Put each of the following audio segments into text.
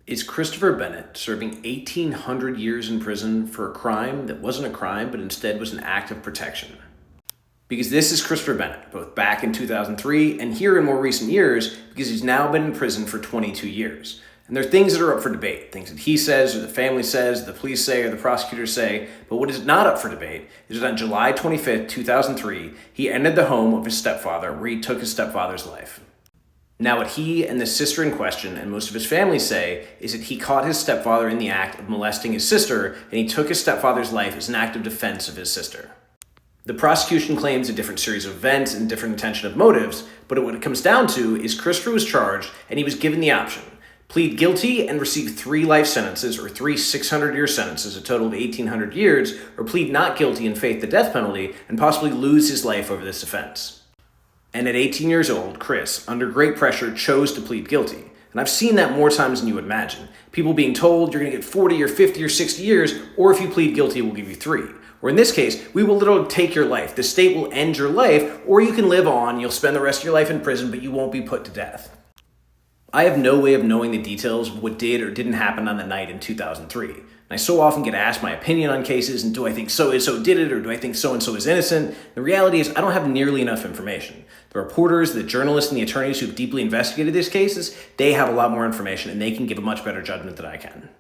Is Christopher Bennett serving 1,800 years in prison for a crime that wasn't a crime but instead was an act of protection? Because this is Christopher Bennett, both back in 2003 and here in more recent years because he's now been in prison for 22 years. And there are things that are up for debate, things that he says or the family says, the police say or the prosecutors say, but what is not up for debate is that on July 25th, 2003, he entered the home of his stepfather where he took his stepfather's life. Now, what he and the sister in question and most of his family say is that he caught his stepfather in the act of molesting his sister, and he took his stepfather's life as an act of defense of his sister. The prosecution claims a different series of events and different intention of motives, but what it comes down to is Christopher was charged and he was given the option: plead guilty and receive 3 life sentences or 3 600-year sentences, a total of 1,800 years, or plead not guilty and face the death penalty and possibly lose his life over this offense. And at 18 years old, Chris, under great pressure, chose to plead guilty. And I've seen that more times than you would imagine. People being told you're going to get 40 or 50 or 60 years, or if you plead guilty, we'll give you 3. Or in this case, we will literally take your life. The state will end your life, or you can live on, you'll spend the rest of your life in prison, but you won't be put to death. I have no way of knowing the details of what did or didn't happen on the night in 2003. And I so often get asked my opinion on cases, and do I think so-and-so did it, or do I think so-and-so is innocent? The reality is I don't have nearly enough information. The reporters, the journalists, and the attorneys who've deeply investigated these cases, they have a lot more information, and they can give a much better judgment than I can.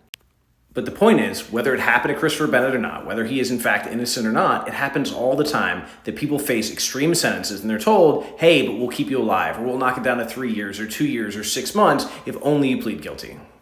But the point is, whether it happened to Christopher Bennett or not, whether he is in fact innocent or not, it happens all the time that people face extreme sentences and they're told, hey, but we'll keep you alive, or we'll knock it down to 3 years or 2 years or 6 months if only you plead guilty.